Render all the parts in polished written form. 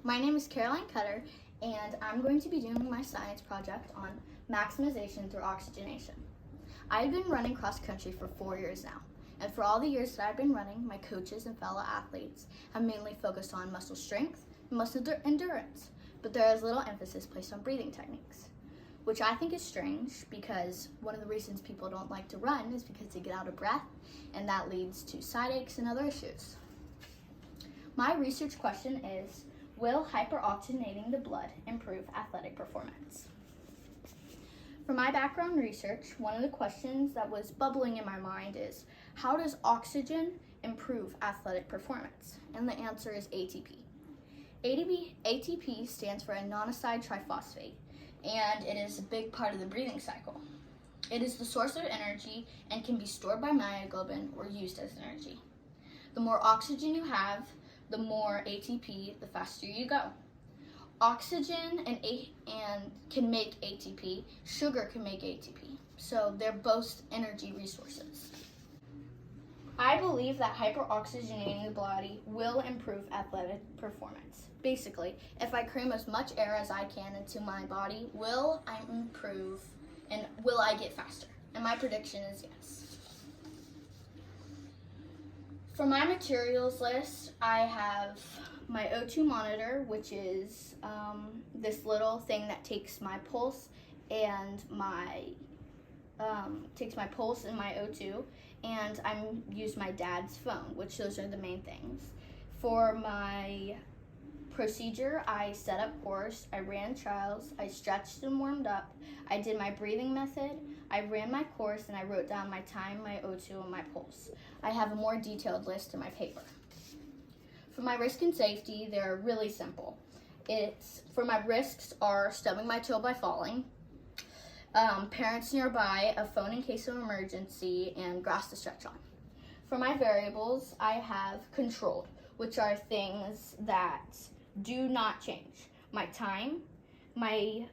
My name is Caroline Cutter, and I'm going to be doing my science project on maximization through oxygenation. I've been running cross country for 4 years now, and for all the years that I've been running, my coaches and fellow athletes have mainly focused on muscle strength and muscle endurance, but there is little emphasis placed on breathing techniques, which I think is strange because one of the reasons people don't like to run is because they get out of breath, and that leads to side aches and other issues. My research question is, will hyperoxygenating the blood improve athletic performance? For my background research, one of the questions that was bubbling in my mind is, how does oxygen improve athletic performance? And the answer is ATP. ATP stands for adenosine triphosphate, and it is a big part of the breathing cycle. It is the source of energy and can be stored by myoglobin or used as energy. The more oxygen you have, the more ATP, the faster you go. Oxygen and can make ATP, sugar can make ATP, so they're both energy resources. I believe that hyperoxygenating the body will improve athletic performance. Basically, if I cram as much air as I can into my body, will I improve and will I get faster? And my prediction is yes. For my materials list, I have my O2 monitor, which is this little thing that takes my pulse and my O2, and I use my dad's phone, which those are the main things. For my procedure, I set up course, I ran trials, I stretched and warmed up, I did my breathing method, I ran my course, and I wrote down my time, my O2, and my pulse. I have a more detailed list in my paper. For my risk and safety, they're really simple. For my risks are stubbing my toe by falling, parents nearby, a phone in case of emergency, and grass to stretch on. For my variables, I have controlled, which are things that do not change. My time, my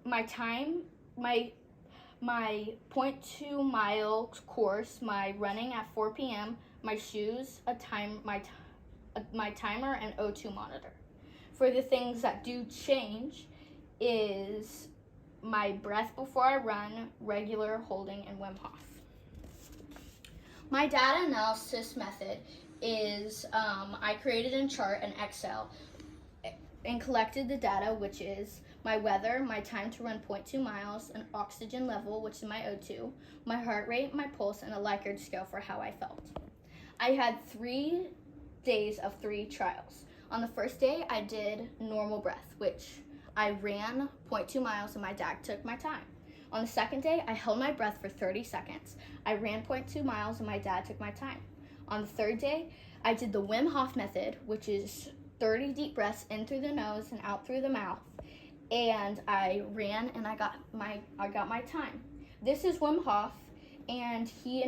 0.2 mile course, my running at 4 p.m., my shoes, my timer, and O2 monitor. For the things that do change is my breath before I run, regular, holding, and Wim Hof. My data analysis method is I created a chart in Excel and collected the data, which is my weather, my time to run 0.2 miles, an oxygen level, which is my O2, my heart rate, my pulse, and a Likert scale for how I felt. I had 3 days of 3 trials. On the first day, I did normal breath, which I ran 0.2 miles and my dad took my time. On the second day, I held my breath for 30 seconds. I ran 0.2 miles and my dad took my time. On the third day, I did the Wim Hof method, which is 30 deep breaths in through the nose and out through the mouth. And I ran and I got my time. This is Wim Hof, and he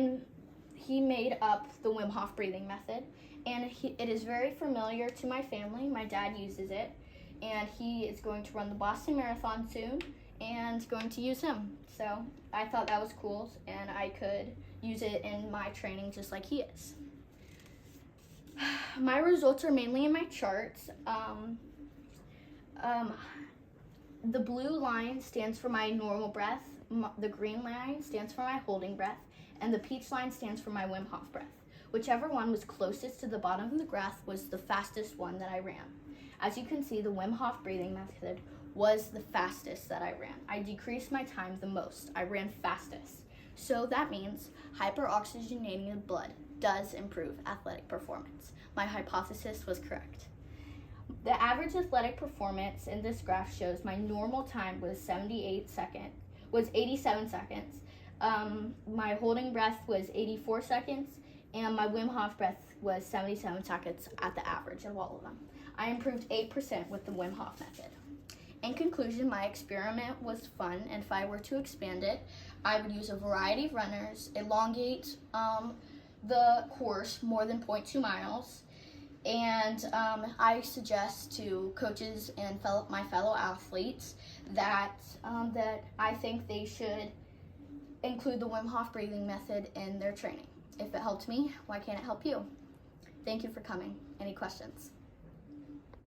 made up the Wim Hof breathing method, and it is very familiar to my family. My dad uses it, and he is going to run the Boston Marathon soon and going to use him. So I thought that was cool, and I could use it in my training just like he is. My results are mainly in my charts. The blue line stands for my normal breath, the green line stands for my holding breath, and the peach line stands for my Wim Hof breath. Whichever one was closest to the bottom of the graph was the fastest one that I ran. As you can see, the Wim Hof breathing method was the fastest that I ran. I decreased my time the most. I ran fastest. So that means hyperoxygenating the blood does improve athletic performance. My hypothesis was correct. The average athletic performance in this graph shows my normal time was 87 seconds. My holding breath was 84 seconds, and my Wim Hof breath was 77 seconds at the average of all of them. I improved 8% with the Wim Hof method. In conclusion, my experiment was fun, and if I were to expand it, I would use a variety of runners, elongate the course more than 0.2 miles, and I suggest to coaches and my fellow athletes that I think they should include the Wim Hof breathing method in their training. If it helped me, why can't it help you? Thank you for coming. Any questions?